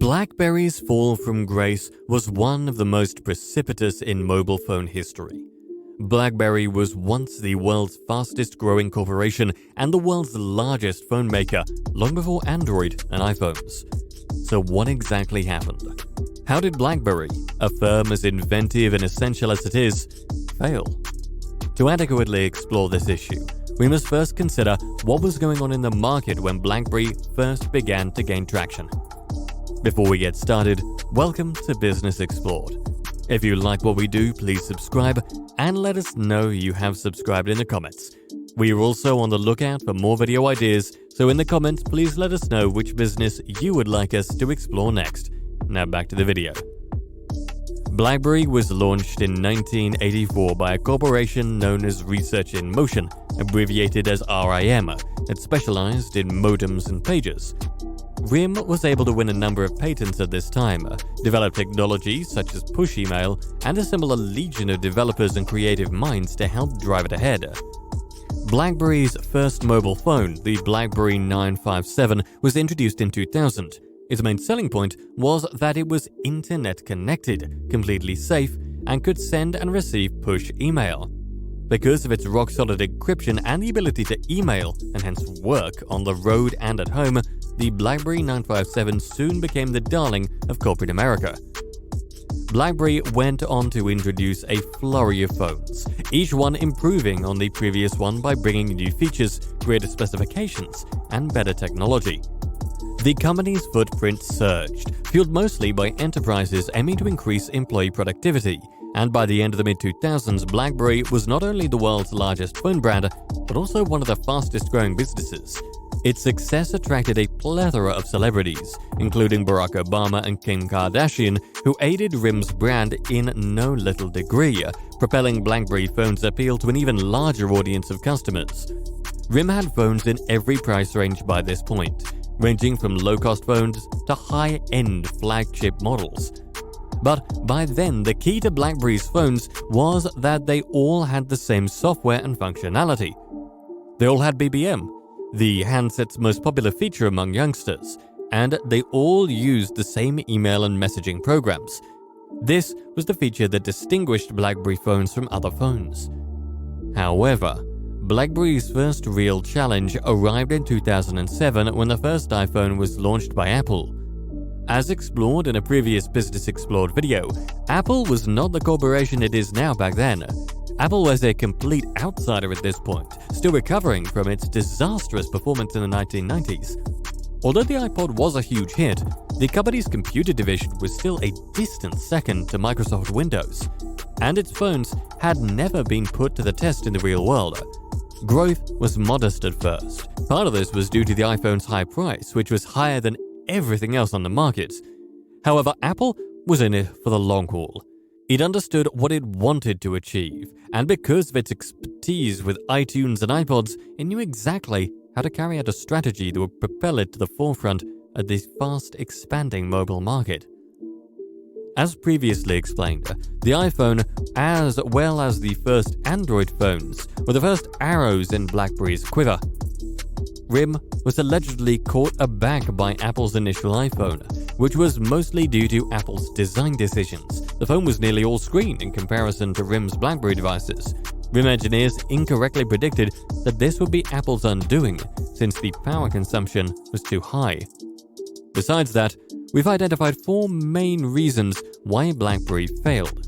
BlackBerry's fall from grace was one of the most precipitous in mobile phone history. BlackBerry was once the world's fastest-growing corporation and the world's largest phone maker, long before Android and iPhones. So what exactly happened? How did BlackBerry, a firm as inventive and essential as it is, fail? To adequately explore this issue, we must first consider what was going on in the market when BlackBerry first began to gain traction. Before we get started, welcome to Business Explored. If you like what we do, please subscribe and let us know you have subscribed in the comments. We are also on the lookout for more video ideas, so in the comments please let us know which business you would like us to explore next. Now back to the video. BlackBerry was launched in 1984 by a corporation known as Research in Motion, abbreviated as RIM, that specialized in modems and pagers. RIM was able to win a number of patents at this time, develop technologies such as push email, and assemble a legion of developers and creative minds to help drive it ahead. BlackBerry's first mobile phone, the Blackberry 957, was introduced in 2000. Its main selling point was that it was internet-connected, completely safe, and could send and receive push email. Because of its rock-solid encryption and the ability to email, and hence work, on the road and at home, the Blackberry 957 soon became the darling of corporate America. BlackBerry went on to introduce a flurry of phones, each one improving on the previous one by bringing new features, greater specifications, and better technology. The company's footprint surged, fueled mostly by enterprises aiming to increase employee productivity, and by the end of the mid-2000s, BlackBerry was not only the world's largest phone brand, but also one of the fastest-growing businesses. Its success attracted a plethora of celebrities, including Barack Obama and Kim Kardashian, who aided RIM's brand in no little degree, propelling BlackBerry phones' appeal to an even larger audience of customers. RIM had phones in every price range by this point, ranging from low-cost phones to high-end flagship models. But by then, the key to BlackBerry's phones was that they all had the same software and functionality. They all had BBM, the handset's most popular feature among youngsters, and they all used the same email and messaging programs. This was the feature that distinguished BlackBerry phones from other phones. However, BlackBerry's first real challenge arrived in 2007 when the first iPhone was launched by Apple. As explored in a previous Business Explored video, Apple was not the corporation it is now back then. Apple was a complete outsider at this point, still recovering from its disastrous performance in the 1990s. Although the iPod was a huge hit, the company's computer division was still a distant second to Microsoft Windows, and its phones had never been put to the test in the real world. Growth was modest at first. Part of this was due to the iPhone's high price, which was higher than everything else on the market. However, Apple was in it for the long haul. It understood what it wanted to achieve, and because of its expertise with iTunes and iPods, it knew exactly how to carry out a strategy that would propel it to the forefront of this fast-expanding mobile market. As previously explained, the iPhone, as well as the first Android phones, were the first arrows in BlackBerry's quiver. RIM was allegedly caught aback by Apple's initial iPhone, which was mostly due to Apple's design decisions. The phone was nearly all screen in comparison to RIM's BlackBerry devices. RIM engineers incorrectly predicted that this would be Apple's undoing, since the power consumption was too high. Besides that, we've identified 4 main reasons why BlackBerry failed.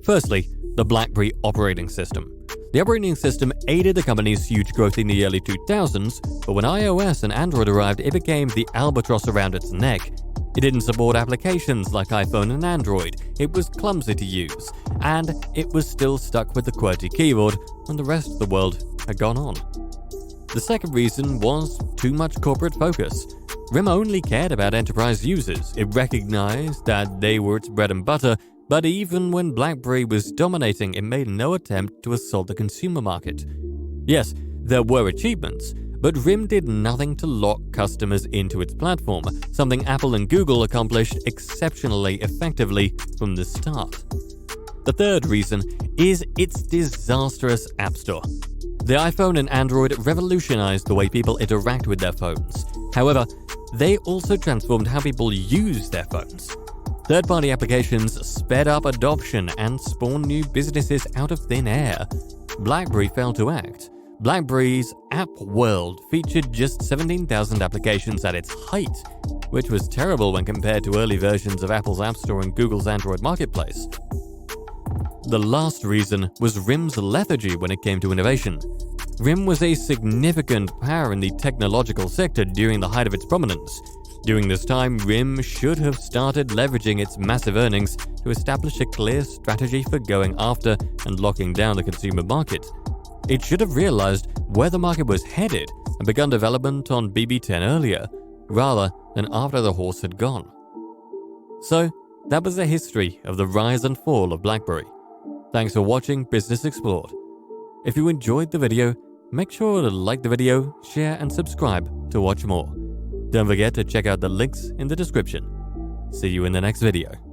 Firstly, the BlackBerry operating system. The operating system aided the company's huge growth in the early 2000s, but when iOS and Android arrived, it became the albatross around its neck. It didn't support applications like iPhone and Android, it was clumsy to use, and it was still stuck with the QWERTY keyboard when the rest of the world had gone on. The second reason was too much corporate focus. RIM only cared about enterprise users. It recognized that they were its bread and butter, but even when BlackBerry was dominating, it made no attempt to assault the consumer market. Yes, there were achievements, but RIM did nothing to lock customers into its platform, something Apple and Google accomplished exceptionally effectively from the start. The third reason is its disastrous App Store. The iPhone and Android revolutionized the way people interact with their phones. However, they also transformed how people use their phones. Third-party applications sped up adoption and spawned new businesses out of thin air. BlackBerry failed to act. BlackBerry's app world featured just 17,000 applications at its height, which was terrible when compared to early versions of Apple's App Store and Google's Android Marketplace. The last reason was RIM's lethargy when it came to innovation. RIM was a significant power in the technological sector during the height of its prominence. During this time, RIM should have started leveraging its massive earnings to establish a clear strategy for going after and locking down the consumer market. It should have realized where the market was headed and begun development on BB10 earlier, rather than after the horse had gone. So, that was the history of the rise and fall of BlackBerry. Thanks for watching Business Explored. If you enjoyed the video, make sure to like the video, share and subscribe to watch more. Don't forget to check out the links in the description. See you in the next video.